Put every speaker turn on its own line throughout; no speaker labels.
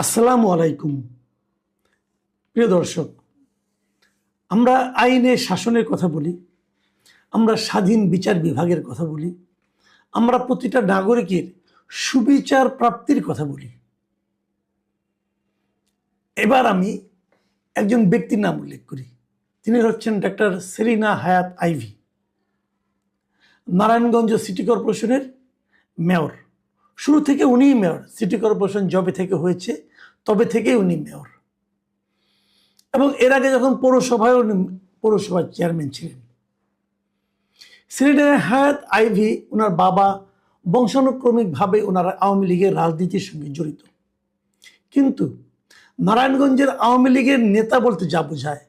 আসসালামু আলাইকুম। প্রিয় দর্শক, আমরা আইনে শাসনের কথা বলি, আমরা স্বাধীন বিচার বিভাগের কথা বলি, আমরা প্রতিটা নাগরিকের সুবিচার প্রাপ্তির কথা বলি। এবার আমি একজন ব্যক্তির নাম উল্লেখ করি। তিনি হচ্ছেন ডাক্তার সেলিনা হায়াত আইভী, নারায়ণগঞ্জ সিটি কর্পোরেশনের মেয়র। শুরু থেকে উনিই মেয়র। সিটি কর্পোরেশন যবে থেকে হয়েছে তবে থেকেই উনি মেয়র, এবং এর আগে যখন পৌরসভার চেয়ারম্যান ছিলেন। সেলিনা হায়াত আইভী, ওনার বাবা বংশানুক্রমিকভাবে ওনারা আওয়ামী লীগের রাজনীতির সঙ্গে জড়িত। কিন্তু নারায়ণগঞ্জের আওয়ামী লীগের নেতা বলতে যা বোঝায়,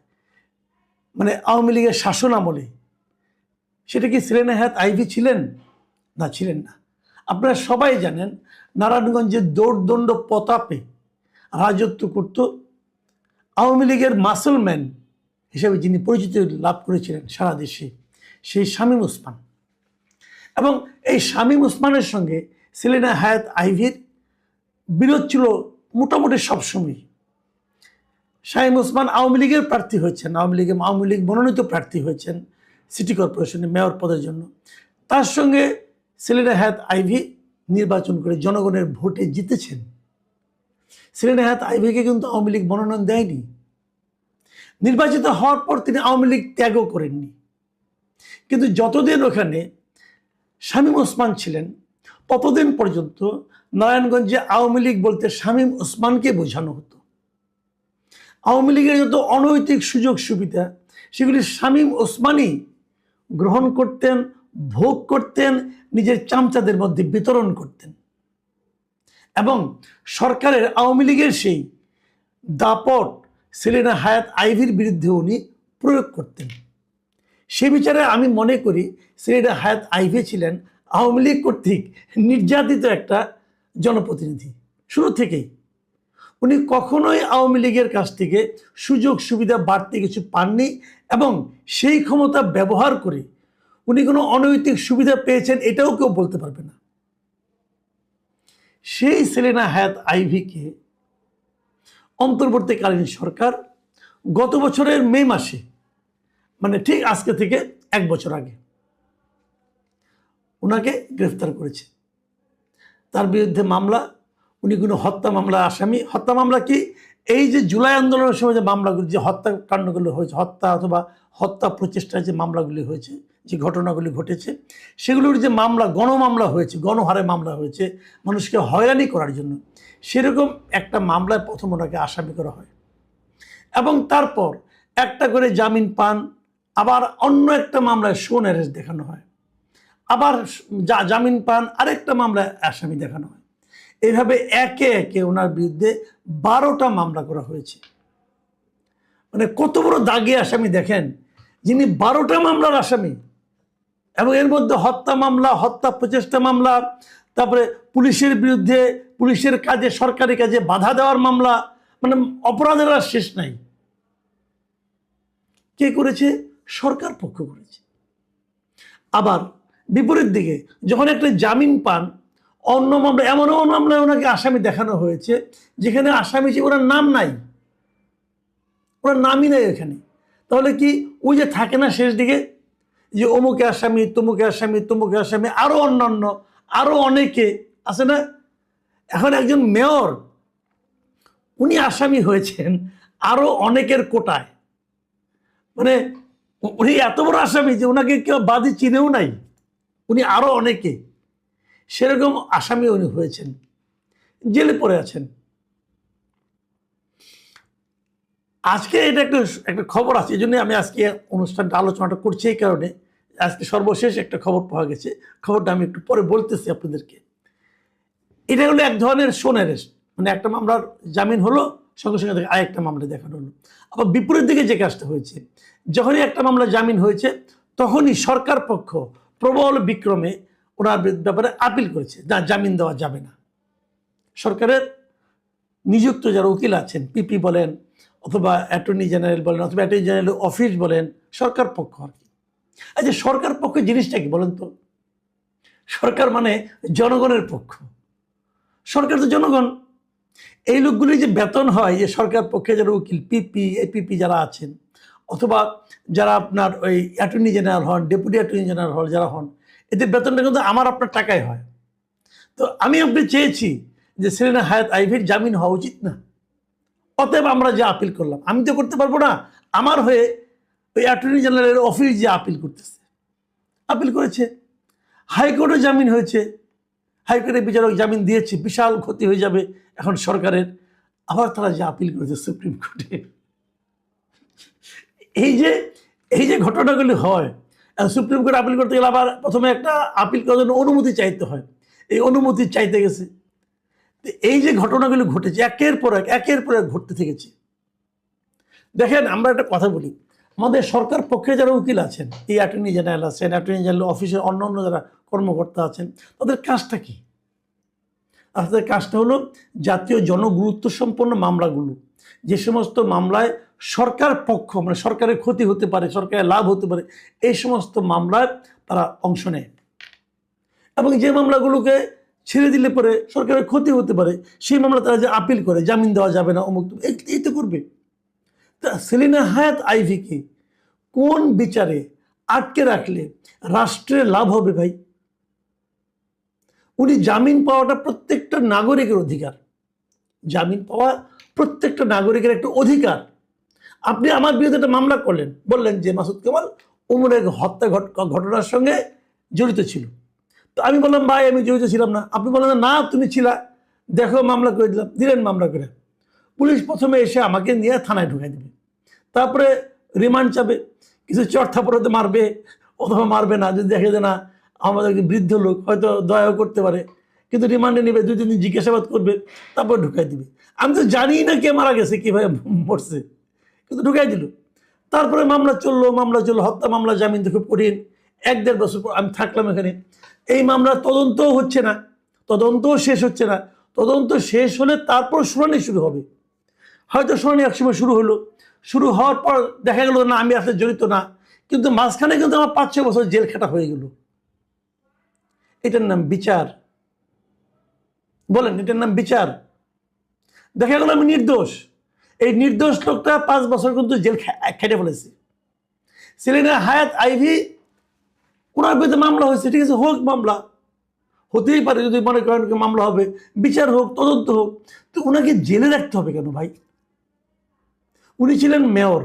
মানে আওয়ামী লীগের শাসন আমলে, সেটা কি সেলিনা হায়াত আইভী ছিলেন? না, ছিলেন না। আপনারা সবাই জানেন, নারায়ণগঞ্জের দৌড়দণ্ড প্রতাপে রাজত্ব করত আওয়ামী লীগের মাসলম্যান হিসেবে যিনি পরিচিতি লাভ করেছিলেন সারা দেশে, সেই শামীম ওসমান। এবং এই শামীম ওসমানের সঙ্গে সেলিনা হায়াত আইভীর বিরোধ ছিল মোটামুটি সবসময়। শামীম ওসমান আওয়ামী লীগের প্রার্থী হয়েছেন, আওয়ামী লীগ মনোনীত প্রার্থী হয়েছেন সিটি কর্পোরেশনে মেয়র পদের জন্য। তার সঙ্গে সেলিনা হায়াত আইভী নির্বাচন করে জনগণের ভোটে জিতেছেন। সেলিনা হায়াত আইভীকে কিন্তু আওয়ামী লীগ মনোনয়ন দেয়নি। নির্বাচিত হওয়ার পর তিনি আওয়ামী লীগ ত্যাগও করেননি। কিন্তু যতদিন ওখানে শামীম ওসমান ছিলেন, ততদিন পর্যন্ত নারায়ণগঞ্জে আওয়ামী লীগ বলতে শামীম ওসমানকে বোঝানো হতো। আওয়ামী লীগের যত অনৈতিক সুযোগ সুবিধা, সেগুলি শামীম ওসমানই গ্রহণ করতেন, ভোগ করতেন, নিজের চামচাদের মধ্যে বিতরণ করতেন। এবং সরকারের আওয়ামী লীগের সেই দাপট সেলিনা হায়াত আইভীর বিরুদ্ধে উনি প্রয়োগ করতেন। সে বিচারে আমি মনে করি সেলিনা হায়াত আইভী ছিলেন আওয়ামী লীগ কর্তৃক নির্যাতিত একটা জনপ্রতিনিধি। শুরু থেকেই উনি কখনোই আওয়ামী লীগের কাছ থেকে সুযোগ সুবিধা বাড়তি কিছু পাননি, এবং সেই ক্ষমতা ব্যবহার করে উনি কোনো অনৈতিক সুবিধা পেয়েছেন এটাও কেউ বলতে পারবে না। সেই সেলিনা হায়াত আইভীকে অন্তর্বর্তীকালীন সরকার গত বছরের মে মাসে, মানে ঠিক আজকে থেকে 1 বছর আগে, ওনাকে গ্রেফতার করেছে। তার বিরুদ্ধে মামলা, উনি কোনো হত্যা মামলা আসামি। হত্যা মামলা কি? এই যে জুলাই আন্দোলনের সময় যে মামলাগুলি, যে হত্যাকাণ্ডগুলো হয়েছে, হত্যা অথবা হত্যা প্রচেষ্টার যে মামলাগুলি হয়েছে, যে ঘটনাগুলি ঘটেছে, সেগুলোর যে মামলা, গণমামলা হয়েছে, গণহারে মামলা হয়েছে মানুষকে হয়রানি করার জন্য, সেরকম একটা মামলায় প্রথম ওনাকে আসামি করা হয়, এবং তারপর একটা করে জামিন পান। আবার অন্য একটা মামলায় শোন অ্যারেস্ট দেখানো হয়, আবার জামিন পান, আরেকটা মামলায় আসামি দেখানো হয়। এইভাবে একে একে ওনার বিরুদ্ধে 12টা মামলা করা হয়েছে। মানে কত বড় দাগি আসামি দেখেন, যিনি 12টা মামলার আসামি, এবং এর মধ্যে হত্যা মামলা, হত্যা প্রচেষ্টা মামলা, তারপরে পুলিশের বিরুদ্ধে, পুলিশের কাজে, সরকারি কাজে বাধা দেওয়ার মামলা। মানে অপরাধের আর শেষ নাই। কে করেছে? সরকার পক্ষ করেছে। আবার বিপরীত দিকে যখন একটা জামিন পান, অন্য মামলা, এমন মামলায় ওনাকে আসামি দেখানো হয়েছে যেখানে আসামি যে ওনার নাম নাই, ওনার নামই নাই এখানে। তাহলে কি ওই যে থাকে না শেষ দিকে যে অমুকে আসামি, তমুকে আসামি, তমুকে আসামি, আরো অন্যান্য আরো অনেকে আছে না? এখন একজন মেয়র, উনি আসামি হয়েছেন আরো অনেকের কোটায়। মানে উনি এত বড় আসামি যে ওনাকে কেউ বাদী চিনেও নাই, উনি আরো অনেকে, সেরকম আসামি উনি হয়েছেন, জেলে পড়ে আছেন। আজকে এটা একটা খবর আছে, এই জন্য আমি আজকে অনুষ্ঠানটা আলোচনাটা করছি। এই কারণে আজকে সর্বশেষ একটা খবর পাওয়া গেছে, খবরটা আমি একটু পরে বলতেছি আপনাদেরকে। এটা হলো এক ধরনের শোন অ্যারেস্ট, মানে একটা মামলার জামিন হলো, সঙ্গে সঙ্গে আরেকটা মামলা দেখানো হলো। আবার বিপরীত দিকে যে কাজটা হয়েছে, যখনই একটা মামলা জামিন হয়েছে তখনই সরকার পক্ষ প্রবল বিক্রমে ওনার ব্যাপারে আপিল করেছে, না, জামিন দেওয়া যাবে না। সরকারের নিযুক্ত যারা উকিল আছেন, পিপি বলেন অথবা অ্যাটর্নি জেনারেল বলেন অথবা অ্যাটর্নি জেনারেল অফিস বলেন, সরকার পক্ষ আর কি। আচ্ছা, সরকার পক্ষ জিনিসটা কি বলেন তো? সরকার মানে জনগণের পক্ষ। সরকার তো জনগণ। এই লোকগুলি যে বেতন হয়, যে সরকার পক্ষে যারা উকিল, পিপি, এপিপি যারা আছেন, অথবা যারা আপনার ওই অ্যাটর্নি জেনারেল হন, ডেপুটি অ্যাটর্নি জেনারেল হন, যারা হন, এদের বেতনটা কিন্তু আমার আপনার টাকায় হয়। তো আমি আপনি চেয়েছি যে সেলিনা হায়াৎ আইভীর জামিন হওয়া উচিত না, অতএব আমরা যে আপিল করলাম, আমি তো করতে পারবো না, আমার হয়ে ওই অ্যাটর্নি জেনারেলের অফিস যে আপিল করতেছে, আপিল করেছে, হাইকোর্টে জামিন হয়েছে, হাইকোর্টের বিচারক জামিন দিয়েছে, বিশাল ক্ষতি হয়ে যাবে এখন সরকারের। আবার তারা যে আপিল করেছে সুপ্রিম কোর্টে। এই যে এই যে ঘটনাগুলি হয়, সুপ্রিম কোর্ট আপিল করতে গেলে আবার প্রথমে একটা আপিল করার জন্য অনুমতি চাইতে হয়, এই অনুমতি চাইতে গেছে। এই যে ঘটনাগুলি ঘটেছে একের পর এক ঘটতে থেকেছে। দেখেন, আমরা একটা কথা বলি, আমাদের সরকার পক্ষে যারা উকিল আছেন, এই অ্যাটর্নি জেনারেল আছেন, অ্যাটর্নি জেনারেল অফিসের অন্য যারা কর্মকর্তা আছেন, তাদের কাজটা কি? আর তাদের কাজটা হলো জাতীয় জনগুরুত্ব সম্পন্ন মামলাগুলো, যে সমস্ত মামলায় সরকার পক্ষ, মানে সরকারের ক্ষতি হতে পারে, সরকারের লাভ হতে পারে, এই সমস্ত মামলায় তারা অংশ নেয়। এবং যে মামলাগুলোকে ছেড়ে দিলে পরে সরকারের ক্ষতি হতে পারে, সেই মামলা তারা যে আপিল করে, জামিন দেওয়া যাবে না, অমুক, এই তো করবে। তা সেলিনা হায়াৎ আইভীকে কোন বিচারে আটকে রাখলে রাষ্ট্রের লাভ হবে ভাই? উনি জামিন পাওয়াটা প্রত্যেকটা নাগরিকের অধিকার, জামিন পাওয়া প্রত্যেকটা নাগরিকের একটা অধিকার। আপনি আমার বিরুদ্ধে একটা মামলা করলেন, বললেন যে মাসুদ কামাল অমুক এক হত্যা ঘটনার সঙ্গে জড়িত ছিল। তো আমি বললাম ভাই আমি জড়িত ছিলাম না। আপনি বললেন না তুমি ছিলা, দেখো মামলা করে দিলাম, দিলেন মামলা করে। পুলিশ প্রথমে এসে আমাকে নিয়ে থানায় ঢুকাই দেবে, তারপরে রিমান্ড চাবে, কিছু চড়থাপড়াতে মারবে অথবা মারবে না, যদি দেখে যে না আমাদের বৃদ্ধ লোক, হয়তো দয়াও করতে পারে, কিন্তু রিমান্ডে নেবে, 2-3 দিন জিজ্ঞাসাবাদ করবে, তারপর ঢুকাই দিবে। আমি তো জানি না কে মারা গেছে, কীভাবে মরছে, কিন্তু ঢুকাই দিল। তারপরে মামলা চললো, হত্যা মামলা, জামিন তো খুব কঠিন, 1-1.5 বছর পর আমি থাকলাম এখানে। এই মামলার তদন্তও হচ্ছে না, তদন্তও শেষ হচ্ছে না। তদন্ত শেষ হলে তারপর শুনানি শুরু হবে। হয়তো শুনানি একসময় শুরু হলো, শুরু হওয়ার পর দেখা গেল না আমি আসলে জড়িত না, কিন্তু মাঝখানে কিন্তু আমার 5-6 বছর জেল খাটা হয়ে গেল। এটার নাম বিচার? বলেন, এটার নাম বিচার? দেখা গেল আমি নির্দোষ, এই নির্দোষ লোকটা 5 বছর কিন্তু জেল খেটে ফেলেছে। সেলিনা হায়াৎ আইভী, ওনার বিরুদ্ধে মামলা হয়েছে, ঠিক আছে, হোক, মামলা হতেই পারে, যদি মনে করেন মামলা হবে, বিচার হোক, তদন্ত হোক, তো ওনাকে জেলে রাখতে হবে কেন ভাই? উনি ছিলেন মেয়র,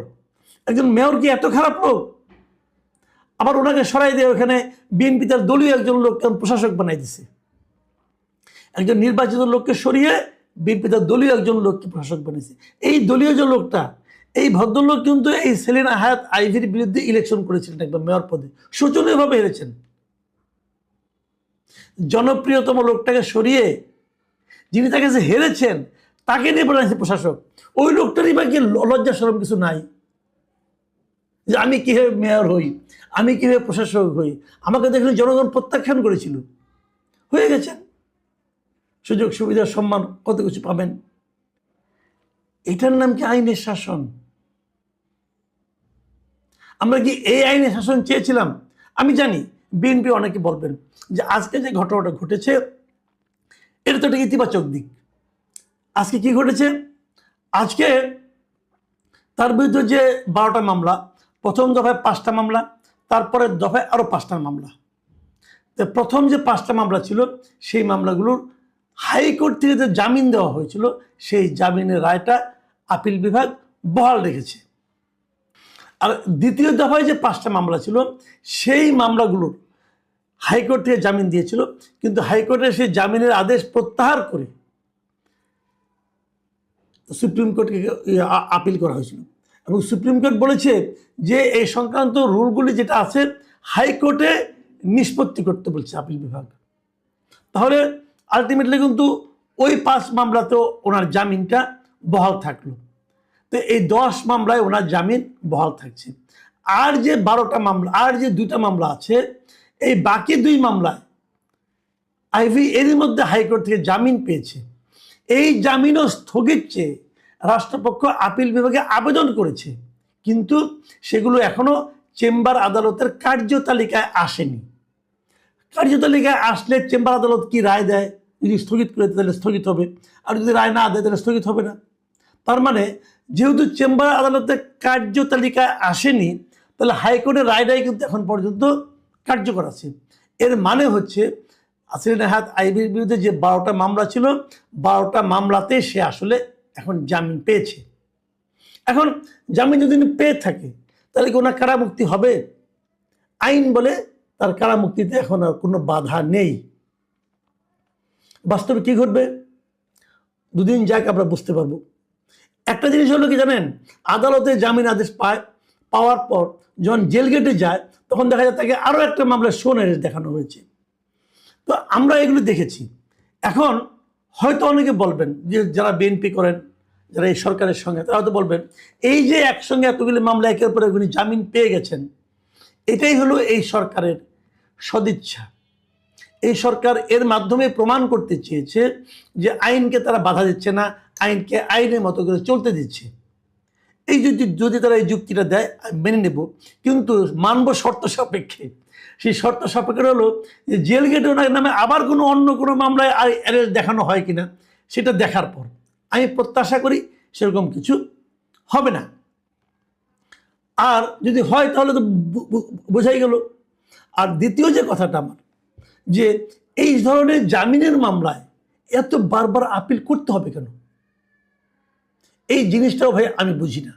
একজন মেয়র কি এত খারাপ লোক? আবার ওনাকে সরাই দিয়ে ওখানে বিএনপি তার দলীয় একজন লোক প্রশাসক বানাই দিছে। একজন নির্বাচিত লোককে সরিয়ে বিএনপি তার দলীয় একজন লোককে প্রশাসক বানিয়েছে। এই দলীয় যে লোকটা, এই ভদ্রলোক কিন্তু এই সেলিনা হায়াৎ আইভীর বিরুদ্ধে ইলেকশন করেছিলেন, একবার মেয়র পদে, শোচনীয়ভাবে হেরেছেন। জনপ্রিয়তম লোকটাকে সরিয়ে, যিনি তাকে যে হেরেছেন, তাকে নিয়ে বানাইছে প্রশাসক। ওই লোকটারই বা কি লজ্জা শরম কিছু নাই যে আমি কিভাবে মেয়র হই, আমি কিভাবে প্রশাসক হই? আমাকে দেখলে জনগণ প্রত্যাখ্যান করেছিল, হয়ে গেছেন, সুযোগ সুবিধা সম্মান কত কিছু পাবেন। এটার নাম কি আইনের শাসন? আমরা কি এই আইনের শাসন চেয়েছিলাম? আমি জানি বিএনপি অনেকে বলবেন যে আজকে যে ঘটনাটা ঘটেছে এটা তো একটা ইতিবাচক দিক। আজকে কি ঘটেছে? আজকে তার বিরুদ্ধে যে 12টা মামলা, প্রথম দফায় 5টা মামলা, তারপরে দফায় আরও 5টা মামলা। তো প্রথম যে 5টা মামলা ছিল, সেই মামলাগুলোর হাইকোর্ট থেকে যে জামিন দেওয়া হয়েছিল, সেই জামিনের রায়টা আপিল বিভাগ বহাল রেখেছে। আর দ্বিতীয় দফায় যে 5টা মামলা ছিল, সেই মামলাগুলোর হাইকোর্ট থেকে জামিন দিয়েছিল, কিন্তু হাইকোর্টের সেই জামিনের আদেশ প্রত্যাহার করে সুপ্রিম কোর্টকে আপিল করা হয়েছিল। এবং সুপ্রিম কোর্ট বলেছে যে এই সংক্রান্ত রুলগুলি যেটা আছে হাইকোর্টে নিষ্পত্তি করতে বলছে আপিল বিভাগ। তাহলে আলটিমেটলি কিন্তু ওই 5 মামলাতেও ওনার জামিনটা বহাল থাকলো। তো এই 10 মামলায় ওনার জামিন বহাল থাকছে। আর যে 12টা মামলা, আর যে 2টা মামলা আছে, এই বাকি 2 মামলায় আইভী এরই মধ্যে হাইকোর্ট থেকে জামিন পেয়েছে। এই জামিনও স্থগিত চেয়ে রাষ্ট্রপক্ষ আপিল বিভাগে আবেদন করেছে, কিন্তু সেগুলো এখনো চেম্বার আদালতের কার্যতালিকায় আসেনি। কার্যতালিকায় আসলে চেম্বার আদালত কি রায় দেয় যদি স্থগিত করে দেয় তাহলে স্থগিত হবে, আর যদি রায় না দেয় তাহলে স্থগিত হবে না। তার মানে যেহেতু চেম্বার আদালতের কার্যতালিকায় আসেনি, তাহলে হাইকোর্টের রায়টাই কিন্তু এখন পর্যন্ত কার্যকর আছে। এর মানে হচ্ছে সেলিনা হায়াৎ আইভীর বিরুদ্ধে যে 12টা মামলা ছিল, 12টা মামলাতে সে আসলে এখন জামিন পেয়েছে। এখন জামিন যদি পেয়ে থাকে তাহলে কি ওনার কারামুক্তি হবে? আইন বলে তার কারামুক্তিতে এখন আর কোনো বাধা নেই। বাস্তবে কি ঘটবে দুদিন যাক আমরা বুঝতে পারবো। একটা জিনিস হলো কি জানেন, আদালতে জামিন আদেশ পাওয়ার পর যখন জেল গেটে যায় তখন দেখা যায় তাকে আরও একটা মামলায় শোন এরেস্ট দেখানো হয়েছে। তো আমরা এগুলো দেখেছি। এখন হয়তো অনেকে বলবেন যে যারা বিএনপি করেন, যারা এই সরকারের সঙ্গে, তারা হয়তো বলবেন এই যে একসঙ্গে এতগুলি মামলা একের পর এগুলি জামিন পেয়ে গেছেন, এটাই হলো এই সরকারের সদিচ্ছা। এই সরকার এর মাধ্যমে প্রমাণ করতে চেয়েছে যে আইনকে তারা বাধা দিচ্ছে না, আইনকে আইনের মতো করে চলতে দিচ্ছে। এই যদি তারা এই যুক্তিটা দেয় আমি মেনে নেব, কিন্তু মানব শর্ত সাপেক্ষে। সেই শর্ত সাপেক্ষে হলো যে জেল গেটে ওনার নামে আবার অন্য কোনো মামলায় অ্যারেস্ট দেখানো হয় কিনা সেটা দেখার পর আমি প্রত্যাশা করি সেরকম কিছু হবে না। আর যদি হয় তাহলে তো বোঝাই গেল। আর দ্বিতীয় যে কথাটা আমার, যে এই ধরনের জামিনের মামলায় এত বারবার আপিল করতে হবে কেন? এই জিনিসটাও ভাই আমি বুঝি না।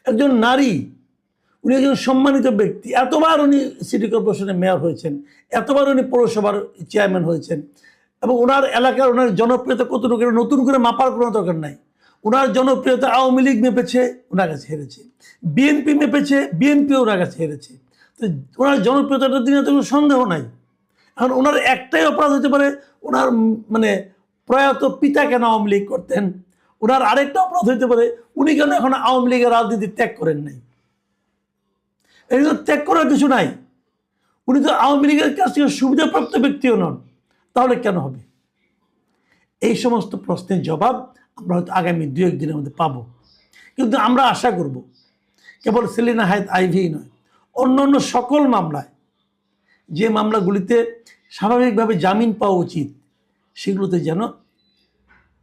একজন নারী, উনি একজন সম্মানিত ব্যক্তি, এতবার উনি সিটি কর্পোরেশনের মেয়র হয়েছেন, এতবার উনি পৌরসভার চেয়ারম্যান হয়েছেন, এবং ওনার এলাকার ওনার জনপ্রিয়তা কতটুকু নতুন করে মাপার কোনো দরকার নাই। ওনার জনপ্রিয়তা আওয়ামী লীগ মেপেছে, ওনার কাছে হেরেছে। বিএনপি মেপেছে, বিএনপি ওনার কাছে হেরেছে। তো ওনার জনপ্রিয়তাটার দিনে তো কোনো সন্দেহ নাই। এখন ওনার একটাই অপরাধ হতে পারে, ওনার প্রয়াত পিতা কেন আওয়ামী লীগ করতেন। ওনার আরেকটা অপরাধ হতে পারে উনি কেন এখন আওয়ামী লীগের রাজনীতি ত্যাগ করেন নাই। এই তো ত্যাগ করার কিছু নাই, উনি তো আওয়ামী লীগের কাছ থেকে সুবিধাপ্রাপ্ত ব্যক্তিও নন, তাহলে কেন হবে? এই সমস্ত প্রশ্নের জবাব আমরা হয়তো আগামী 2-1 দিনের মধ্যে পাবো। কিন্তু আমরা আশা করব কেবল সেলিনা হায়াৎ আইভী নয়, অন্য সকল মামলায়, যে মামলাগুলিতে স্বাভাবিকভাবে জামিন পাওয়া উচিত, সেগুলোতে যেন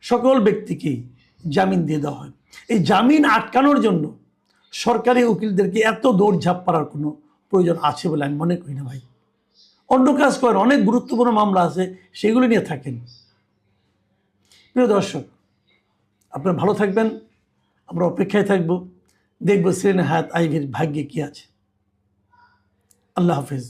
সকল ব্যক্তিকেই জামিন দিয়ে দেওয়া হয়। এই জামিন আটকানোর জন্য সরকারি উকিলদেরকে এত দৌড়ঝাঁপ করার কোনো প্রয়োজন আছে বলে আমি মনে করি না ভাই। অন্য কাজ করেন, অনেক গুরুত্বপূর্ণ মামলা আছে, সেগুলো নিয়ে থাকেন। প্রিয় দর্শক, আপনারা ভালো থাকবেন, আমরা অপেক্ষায় থাকব, দেখব সেলিনা হায়াৎ আইভীর ভাগ্যে কি আছে। আল্লাহ হাফেজ।